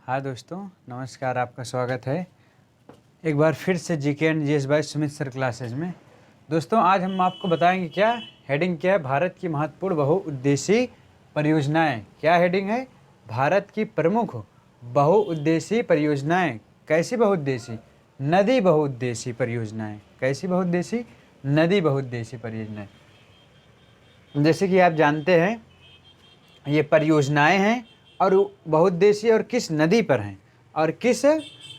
हाँ दोस्तों, नमस्कार। आपका स्वागत है एक बार फिर से GK and GS bye Sumit sir classes में। दोस्तों, आज हम आपको बताएंगे क्या हेडिंग क्या है, भारत की महत्वपूर्ण बहुउद्देशीय परियोजनाएं। क्या हेडिंग है? भारत की प्रमुख बहुउद्देशीय परियोजनाएं। कैसी बहुउद्देशीय? नदी बहुउद्देशीय परियोजनाएं। कैसी बहुउद्देशीय? नदी बहुउद्देशीय परियोजनाएं। जैसे कि आप जानते हैं, ये परियोजनाएं हैं और बहुउद्देशीय और किस नदी पर हैं और किस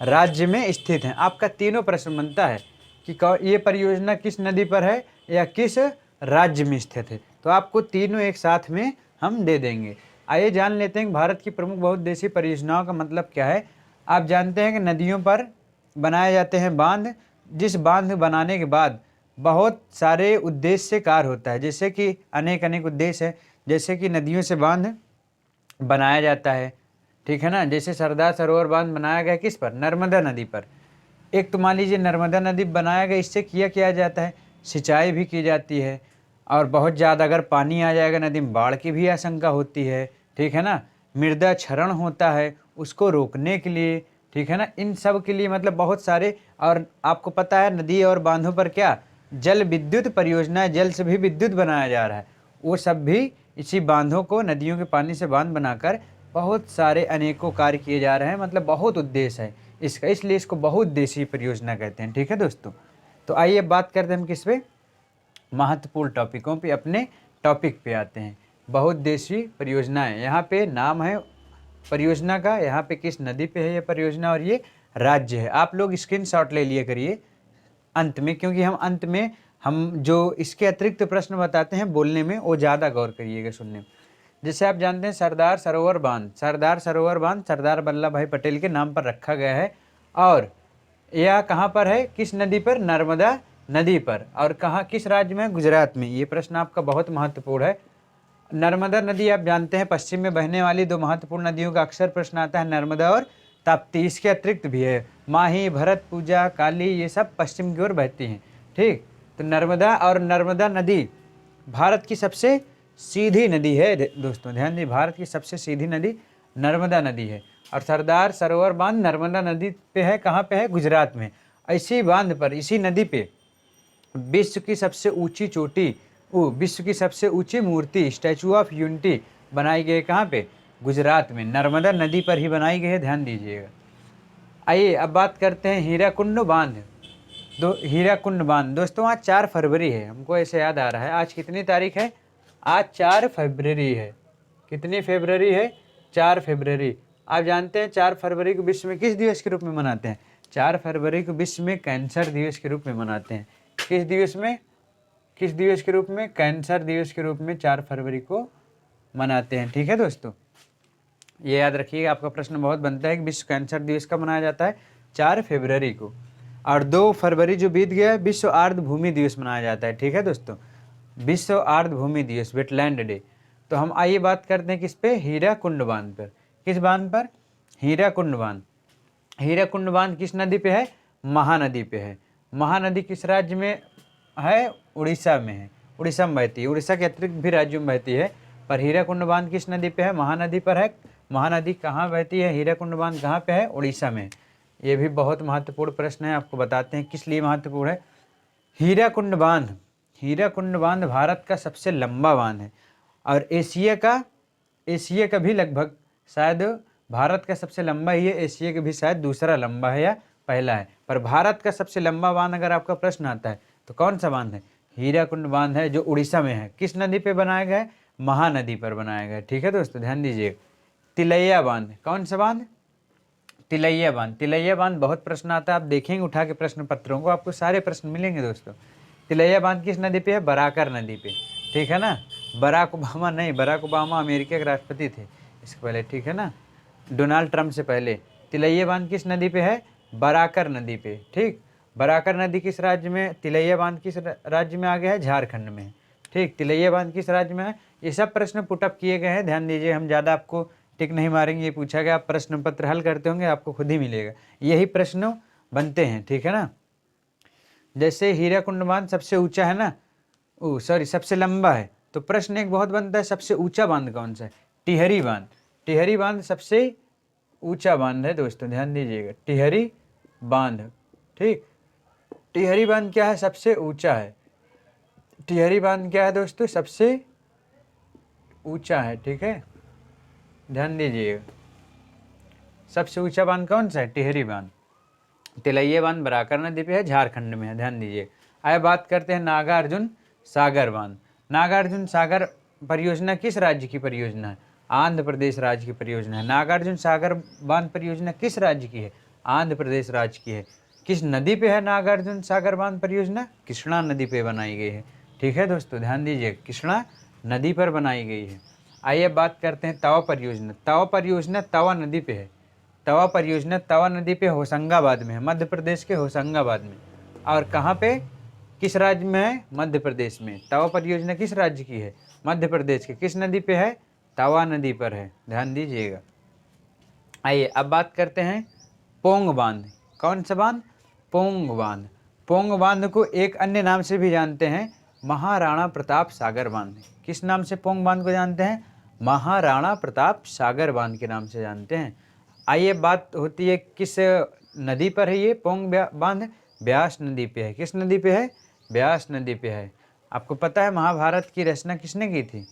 राज्य में स्थित हैं। आपका तीनों प्रश्न बनता है कि ये परियोजना किस नदी पर है या किस राज्य में स्थित है। तो आपको तीनों एक साथ में हम दे देंगे। आइए जान लेते हैं कि भारत की प्रमुख बहुउद्देशीय परियोजनाओं का मतलब क्या है। आप जानते हैं कि नदियों पर बनाए जाते हैं बांध, जिस बांध बनाने के बाद बहुत सारे उद्देश्य कार्य होता है, जैसे कि अनेक उद्देश्य है। जैसे कि नदियों से बांध बनाया जाता है, ठीक है ना। जैसे सरदार सरोवर बांध बनाया गया किस पर? नर्मदा नदी पर। एक तो मान लीजिए नर्मदा नदी बनाया गया, इससे किया जाता है, सिंचाई भी की जाती है। और बहुत ज़्यादा अगर पानी आ जाएगा नदी में, बाढ़ की भी आशंका होती है, ठीक है ना। मृदा क्षरण होता है, उसको रोकने के लिए, ठीक है ना। इन सब के लिए मतलब बहुत सारे। और आपको पता है नदी और बांधों पर क्या जल विद्युत परियोजना, जल से भी विद्युत बनाया जा रहा है। वो सब भी इसी बांधों को, नदियों के पानी से बांध बनाकर बहुत सारे अनेकों कार्य किए जा रहे हैं। मतलब बहुत उद्देश्य है इसका, इसलिए इसको बहुउद्देशीय परियोजना कहते हैं, ठीक है दोस्तों। तो आइए बात करते हैं हम किस पे, महत्वपूर्ण टॉपिकों पे। अपने टॉपिक पे आते हैं, बहुउद्देशीय परियोजनाएं। यहाँ पे नाम है परियोजना का, यहाँ पे किस नदी पे है ये परियोजना और ये राज्य है। आप लोग स्क्रीनशॉट ले लिया करिए अंत में, क्योंकि हम अंत में हम जो इसके अतिरिक्त प्रश्न बताते हैं बोलने में, वो ज़्यादा गौर करिएगा सुनने में। जैसे आप जानते हैं सरदार सरोवर बांध, सरदार सरोवर बांध सरदार वल्लभ भाई पटेल के नाम पर रखा गया है। और यह कहाँ पर है? किस नदी पर? नर्मदा नदी पर। और कहाँ, किस राज्य में? गुजरात में। ये प्रश्न आपका बहुत महत्वपूर्ण है। नर्मदा नदी आप जानते हैं पश्चिम में बहने वाली दो महत्वपूर्ण नदियों का अक्सर प्रश्न आता है, नर्मदा और ताप्ती। इसके अतिरिक्त भी है माही, भरत पूजा, काली, ये सब पश्चिम की ओर बहती हैं, ठीक। तो नर्मदा और नर्मदा नदी भारत की सबसे सीधी नदी है दोस्तों, ध्यान दीजिए। भारत की सबसे सीधी नदी नर्मदा नदी है। और सरदार सरोवर बांध नर्मदा नदी पे है। कहाँ पे है? गुजरात में। इसी बांध पर, इसी नदी पे विश्व की सबसे ऊंची चोटी, विश्व की सबसे ऊंची मूर्ति, स्टैचू ऑफ यूनिटी बनाई गई। कहाँ पे? गुजरात में, नर्मदा नदी पर ही बनाई गई है, ध्यान दीजिएगा। आइए अब बात करते हैं हीराकुंड बांध। हीराकुंड बांध दोस्तों, आज 4 फरवरी है, हमको ऐसे याद आ रहा है। आज कितनी तारीख है? आज 4 फरवरी है। कितनी फरवरी है? 4 फरवरी। आप जानते हैं 4 फरवरी को विश्व में किस दिवस के रूप में मनाते हैं? 4 फरवरी को विश्व में कैंसर दिवस के रूप में मनाते हैं। किस दिवस में? किस दिवस के रूप में? कैंसर दिवस के रूप में 4 फरवरी को मनाते हैं, ठीक है दोस्तों। ये याद रखिएगा, आपका प्रश्न बहुत बनता है कि विश्व कैंसर दिवस कब मनाया जाता है? 4 फरवरी को। और 2 फरवरी जो बीत गया है, विश्व आर्द्र भूमि दिवस मनाया जाता है, ठीक है दोस्तों। विश्व आर्द्र भूमि दिवस, वेटलैंड डे। तो हम आइए बात करते हैं किस पे? हीराकुंड बांध पर। किस बांध पर? हीराकुंड बांध। हीराकुंड बांध किस नदी पे है? महानदी पे है। महानदी किस राज्य में है? उड़ीसा में है। उड़ीसा में बहती है, उड़ीसा के अतिरिक्त भी राज्यों में बहती है। पर हीराकुंड बांध किस नदी पे है? महानदी पर है। महानदी कहाँ बहती है? हीराकुंड बांध कहाँ पे है? उड़ीसा में। ये भी बहुत महत्वपूर्ण प्रश्न है, आपको बताते हैं किस लिए महत्वपूर्ण है। हीराकुंड बांध, हीराकुंड बांध भारत का सबसे लंबा बांध है। और एशिया का भी लगभग, शायद भारत का सबसे लंबा ही है, एशिया का भी शायद दूसरा लंबा है या पहला है। पर भारत का सबसे लंबा बांध अगर आपका प्रश्न आता है तो कौन सा बांध है? हीराकुंड बांध है, जो उड़ीसा में है। किस नदी पे बनाया गया है? महानदी पर बनाया गया है, ठीक है दोस्तों, ध्यान दीजिए। तिलैया बांध, कौन सा बांध? तिलैया बांध। तिलैया बांध बहुत प्रश्न आता है, आप देखेंगे उठा के प्रश्न पत्रों को, आपको सारे प्रश्न मिलेंगे दोस्तों। तिलैया बांध किस नदी पे है? बराकर नदी पे, ठीक है ना। बराक ओबामा नहीं, बराक ओबामा अमेरिका के राष्ट्रपति थे इसके पहले, ठीक है ना, डोनाल्ड ट्रंप से पहले। तिलैया बांध किस नदी पे है? बराकर नदी पे, ठीक। बराकर नदी किस राज्य में? तिलैया बांध किस राज्य में आ गया है? झारखंड में, ठीक। तिलैया बांध किस राज्य में है? ये सब प्रश्न पुटअप किए गए हैं, ध्यान दीजिए। हम ज़्यादा आपको टिक नहीं मारेंगे, ये पूछा गया, आप प्रश्न पत्र हल करते होंगे, आपको खुद ही मिलेगा, यही प्रश्न बनते हैं, ठीक है ना। जैसे हीराकुंड बांध सबसे ऊंचा है ना, सबसे लंबा है, तो प्रश्न एक बहुत बनता है, सबसे ऊंचा बांध कौन सा है? टिहरी बांध। टिहरी बांध सबसे ऊंचा बांध है दोस्तों, ध्यान दीजिएगा, टिहरी बांध। ठीक, टिहरी बांध क्या है, सबसे ऊंचा है। टिहरी बांध क्या है दोस्तों, सबसे ऊंचा है। ठीक है, ध्यान दीजिएगा, सबसे ऊंचा बांध कौन सा है, टिहरी बांध। तिलैया बांध बराकर नदी पे है, झारखंड में है, ध्यान दीजिए। आइए बात करते हैं नागार्जुन सागर बांध। नागार्जुन सागर परियोजना किस राज्य की परियोजना है, आंध्र प्रदेश राज्य की परियोजना है। नागार्जुन सागर बांध परियोजना किस राज्य की है, आंध्र प्रदेश राज्य की है। किस नदी पे है नागार्जुन सागर बांध परियोजना, कृष्णा नदी पे बनाई गई है। ठीक है दोस्तों, ध्यान दीजिए, कृष्णा नदी पर बनाई गई है। आइए बात करते हैं तवा परियोजना। तवा परियोजना तवा नदी पे है। तवा परियोजना तवा नदी पे होशंगाबाद में है, मध्य प्रदेश के होशंगाबाद में। और कहाँ पे, किस राज्य में है, मध्य प्रदेश में। तवा परियोजना किस राज्य की है, मध्य प्रदेश के। किस नदी पे है, तवा नदी पर है, ध्यान दीजिएगा। आइए अब बात करते हैं पोंग बांध। कौन सा बांध, पोंग बांध। पोंग बांध को एक अन्य नाम से भी जानते हैं, महाराणा प्रताप सागर बांध। किस नाम से पोंग बांध को जानते हैं, महाराणा प्रताप सागर बांध के नाम से जानते हैं। आइए बात होती है किस नदी पर है ये पोंग बांध, ब्यास नदी पे है। किस नदी पे है, ब्यास नदी पे है। आपको पता है महाभारत की रचना किसने की थी,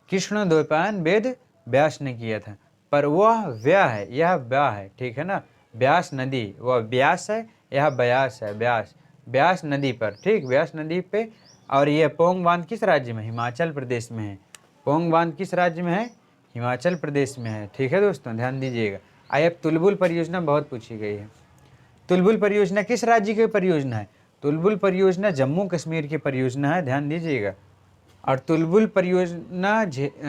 कृष्ण द्वैपायन वेद व्यास ने किया था, पर वह व्या है, यह व्या है। ठीक है ना, ब्यास नदी, वह ब्यास है, यह ब्यास है, ब्यास, ब्यास नदी पर। ठीक, ब्यास नदी पे। और यह पोंग बांध किस राज्य में, हिमाचल प्रदेश में है। पोंग बांध किस राज्य में है, हिमाचल प्रदेश में है। ठीक है दोस्तों, ध्यान दीजिएगा। आइए अब तुलबुल परियोजना बहुत पूछी गई है। तुलबुल परियोजना किस राज्य की परियोजना है, तुलबुल परियोजना जम्मू कश्मीर की परियोजना है, ध्यान दीजिएगा। और तुलबुल परियोजना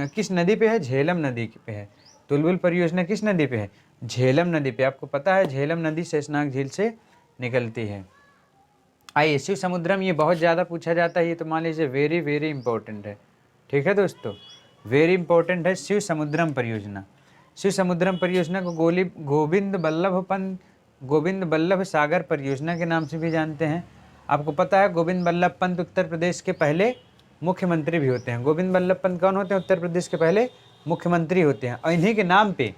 किस नदी पे है, झेलम नदी पे है। तुलबुल परियोजना किस नदी पे है, झेलम नदी पे। आपको पता है झेलम नदी शेषनाग झील से निकलती है। आइए शिव समुद्रम, ये बहुत ज़्यादा पूछा जाता है, ये तो मान लीजिए वेरी वेरी इंपॉर्टेंट है। ठीक है दोस्तों, वेरी इंपॉर्टेंट है शिव समुद्रम परियोजना। शिव समुद्रम परियोजना को गोविंद बल्लभ सागर परियोजना के नाम से भी जानते हैं। आपको पता है गोविंद बल्लभ पंत उत्तर प्रदेश के पहले मुख्यमंत्री भी होते हैं। गोविंद बल्लभ पंत कौन होते हैं, उत्तर प्रदेश के पहले मुख्यमंत्री होते हैं। और इन्हीं के नाम पे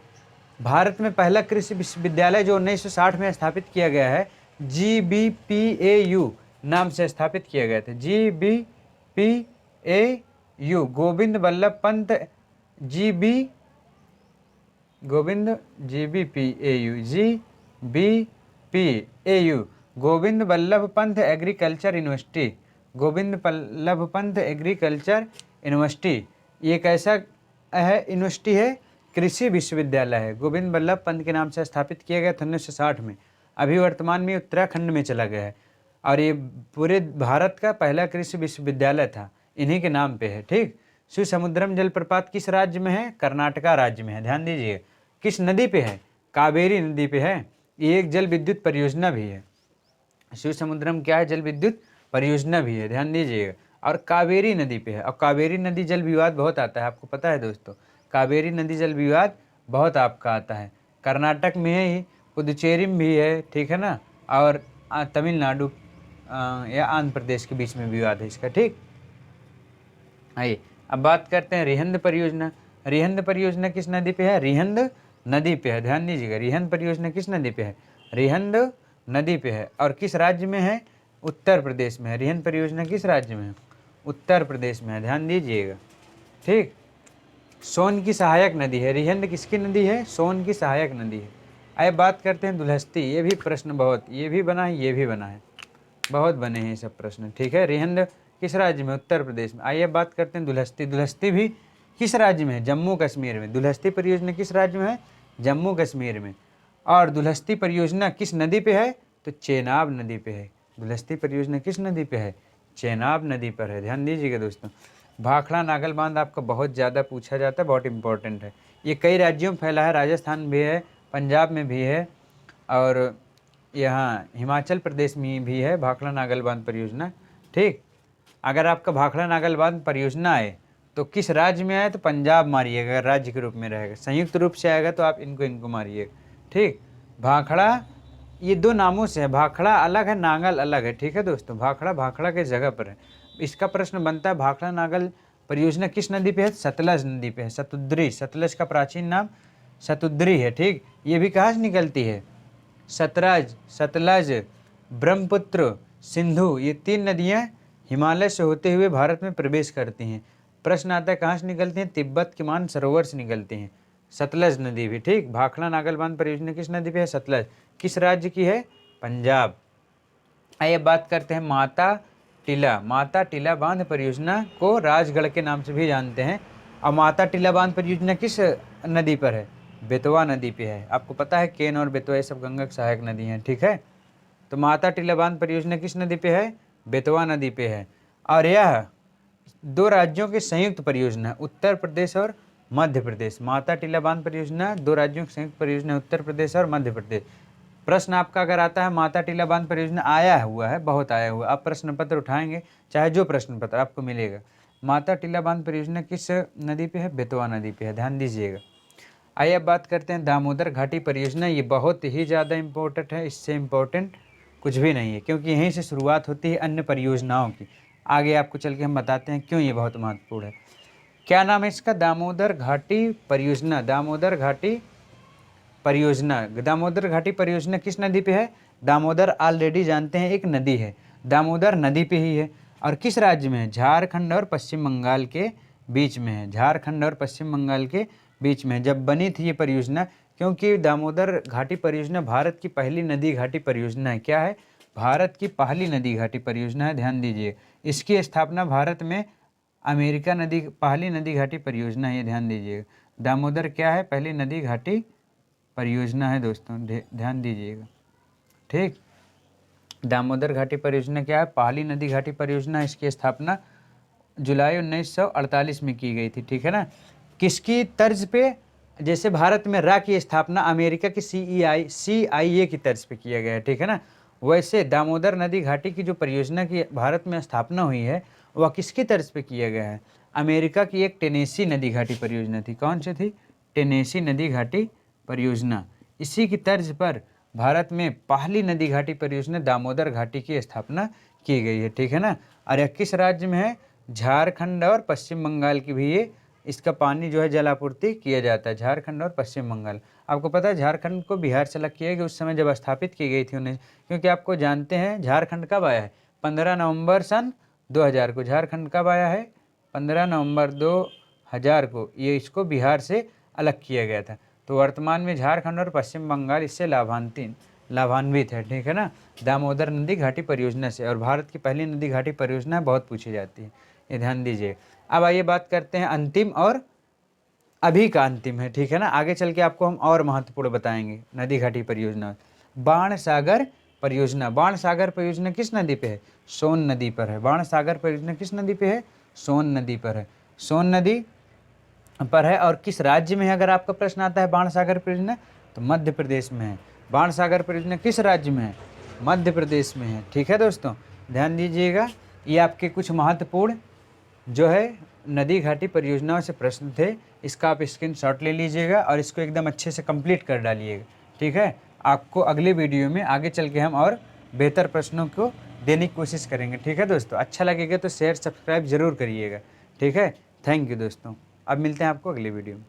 भारत में पहला कृषि विश्वविद्यालय जो 1960 में स्थापित किया गया है, GBPAU नाम से स्थापित किया गया था। GBPAU, Govind Ballabh Pant GBPAU, Govind Ballabh Pant agriculture university. Govind Ballabh Pant agriculture university, ये कैसा है, यूनिवर्सिटी है, कृषि विश्वविद्यालय है। गोविंद बल्लभ पंत के नाम से स्थापित किया गया था 1960 में। अभी वर्तमान में उत्तराखंड में चला गया है। और ये पूरे भारत का पहला कृषि विश्वविद्यालय था, इन्हीं के नाम पे है। ठीक, शिव समुद्रम जलप्रपात किस राज्य में है, कर्नाटका राज्य में है, ध्यान दीजिए। किस नदी पे है, कावेरी नदी पे है। ये एक जल विद्युत परियोजना भी है। शिव समुद्रम क्या है, जल विद्युत परियोजना भी है, ध्यान दीजिएगा। और कावेरी नदी पे है। और कावेरी नदी जल विवाद बहुत आता है, आपको पता है दोस्तों, कावेरी नदी जल विवाद बहुत आपका आता है। कर्नाटक में है, पुदुचेरी में भी है, ठीक है ना, और तमिलनाडु या आंध्र प्रदेश के बीच में विवाद है इसका। ठीक, आइए अब बात करते हैं रिहंद परियोजना। रिहंद परियोजना किस नदी पे है, रिहंद नदी पे है, ध्यान दीजिएगा। रिहंद परियोजना किस नदी पे है, रिहंद नदी पे है। और किस राज्य में है, उत्तर प्रदेश में है। रिहंद परियोजना किस राज्य में है, उत्तर प्रदेश में है, ध्यान दीजिएगा। ठीक, सोन की सहायक नदी है। रिहंद किसकी नदी है, सोन की सहायक नदी है। आइए बात करते हैं दुलहस्ती। ये भी प्रश्न बहुत, ये भी बना है, ये भी बना है, बहुत बने हैं ये सब प्रश्न। ठीक है, रिहंद किस राज्य में, उत्तर प्रदेश में। आइए बात करते हैं दुलहस्ती। दुलहस्ती भी किस राज्य में है, जम्मू कश्मीर में। दुलहस्ती परियोजना किस राज्य में है, जम्मू कश्मीर में। और दुलहस्ती परियोजना किस नदी पे है, तो चेनाब नदी पे है। दुलहस्ती परियोजना किस नदी पे है, चेनाब नदी पर है, ध्यान दीजिएगा दोस्तों। भाखड़ा नागल बांध आपका बहुत ज़्यादा पूछा जाता है, बहुत इंपॉर्टेंट है। ये कई राज्यों में फैला है, राजस्थान भी है, पंजाब में भी है, और यहाँ हिमाचल प्रदेश में भी है भाखड़ा नागल बांध परियोजना। ठीक, अगर आपका भाखड़ा नागल बांध परियोजना आए तो किस राज्य में आए, तो पंजाब मारिएगा, अगर राज्य के रूप में रहेगा। संयुक्त रूप से आएगा तो आप इनको मारिएगा। ठीक, भाखड़ा ये दो नामों से है, भाखड़ा अलग है, नागल अलग है। ठीक है दोस्तों, भाखड़ा के जगह पर है। इसका प्रश्न बनता है, भाखड़ा नागल परियोजना किस नदी पे है, सतलज नदी पे है। सतुद्री, सतलज का प्राचीन नाम शतुद्री है, ठीक। ये भी कहाँ से निकलती है? सतलज, सतलज, ब्रह्मपुत्र, सिंधु, ये 3 नदियाँ हिमालय से होते हुए भारत में प्रवेश करती हैं। प्रश्न आता है कहाँ से निकलती हैं? तिब्बत के मानसरोवर से निकलती हैं। सतलज नदी भी, ठीक। भाखड़ा नागल बांध परियोजना किस नदी पे है? सतलज। किस राज्य की है? पंजाब। आइए बात करते हैं माता टीला। माता टीला बांध परियोजना को राजगढ़ के नाम से भी जानते हैं। और माता टीला बांध परियोजना किस नदी पर है? बेतवा नदी पे है। आपको पता है केन और बेतवा ये सब गंगा की सहायक नदी हैं, ठीक है। तो माता टीला बांध परियोजना किस नदी पे है? बेतवा नदी पे है। और यह 2 राज्यों की संयुक्त परियोजना है, उत्तर प्रदेश और मध्य प्रदेश। माता टीला बांध परियोजना 2 राज्यों की संयुक्त परियोजना है, उत्तर प्रदेश और मध्य प्रदेश। प्रश्न आपका अगर आता है माता टीला बांध परियोजना, आया हुआ है, बहुत आया हुआ। आप प्रश्न पत्र उठाएंगे, चाहे जो प्रश्न पत्र आपको मिलेगा। माता टीला बांध परियोजना किस नदी पे है? बेतवा नदी पे है, ध्यान दीजिएगा। आइए अब बात करते हैं दामोदर घाटी परियोजना। ये बहुत ही ज़्यादा इम्पोर्टेंट है, इससे इम्पोर्टेंट कुछ भी नहीं है, क्योंकि यहीं से शुरुआत होती है अन्य परियोजनाओं की। आगे आपको चल के हम बताते हैं क्यों ये बहुत महत्वपूर्ण है। क्या नाम है इसका? दामोदर घाटी परियोजना। दामोदर घाटी परियोजना। दामोदर घाटी परियोजना किस नदी पे है? दामोदर ऑलरेडी जानते हैं एक नदी है, दामोदर नदी पे ही है। और किस राज्य में है? झारखंड और पश्चिम बंगाल के बीच में है। झारखंड और पश्चिम बंगाल के बीच में जब बनी थी ये परियोजना, क्योंकि दामोदर घाटी परियोजना भारत की पहली नदी घाटी परियोजना है। क्या है? भारत की पहली नदी घाटी परियोजना है, ध्यान दीजिए। इसकी स्थापना भारत में अमेरिका नदी पहली नदी घाटी परियोजना है, ये ध्यान दीजिएगा। दामोदर क्या है? पहली नदी घाटी परियोजना है दोस्तों, ध्यान दीजिएगा, ठीक। दामोदर घाटी परियोजना क्या है? पहली नदी घाटी परियोजना। इसकी स्थापना जुलाई 1948 में की गई थी, ठीक है ना। किसकी तर्ज पे? जैसे भारत में रा की स्थापना अमेरिका की CIA की तर्ज पे किया गया है, ठीक है ना। वैसे दामोदर नदी घाटी की जो परियोजना की भारत में स्थापना हुई है, वह किसकी तर्ज पे किया गया है? अमेरिका की एक टेनेसी नदी घाटी परियोजना थी। कौन सी थी? टेनेसी नदी घाटी परियोजना। इसी की तर्ज पर भारत में पहली नदी घाटी परियोजना दामोदर घाटी की स्थापना की गई है, ठीक है ना। और यह किस राज्य में है? झारखंड और पश्चिम बंगाल की भी ये इसका पानी जो है जल आपूर्ति किया जाता है, झारखंड और पश्चिम बंगाल। आपको पता है झारखंड को बिहार से अलग किया गया उस समय जब स्थापित की गई थी उन्हें, क्योंकि आपको जानते हैं झारखंड कब आया है? 15 नवंबर सन 2000 को झारखंड कब आया है? 15 नवंबर 2000 को ये इसको बिहार से अलग किया गया था। तो वर्तमान में झारखंड और पश्चिम बंगाल इससे लाभान्वित है, ठीक है ना, दामोदर नदी घाटी परियोजना से। और भारत की पहली नदी घाटी परियोजना बहुत पूछी जाती है, ये ध्यान दीजिए। अब आइए बात करते हैं अंतिम और अभी का अंतिम है, ठीक है ना। आगे चल के आपको हम और महत्वपूर्ण बताएंगे नदी घाटी परियोजना। बाण सागर परियोजना। बाण सागर परियोजना किस नदी पे है? सोन नदी पर है। बाण सागर परियोजना किस नदी पे है? सोन नदी पर है। सोन नदी पर है। और किस राज्य में है? अगर आपका प्रश्न आता है बाण सागर परियोजना, तो मध्य प्रदेश में है। बाण सागर परियोजना किस राज्य में है? मध्य प्रदेश में है, ठीक है दोस्तों, ध्यान दीजिएगा। ये आपके कुछ महत्वपूर्ण जो है नदी घाटी परियोजनाओं से प्रश्न थे। इसका आप स्क्रीनशॉट ले लीजिएगा और इसको एकदम अच्छे से कंप्लीट कर डालिएगा, ठीक है। आपको अगले वीडियो में आगे चल के हम और बेहतर प्रश्नों को देने की कोशिश करेंगे, ठीक है दोस्तों। अच्छा लगेगा तो शेयर सब्सक्राइब जरूर करिएगा, ठीक है। थैंक यू दोस्तों। अब मिलते हैं आपको अगले वीडियो में।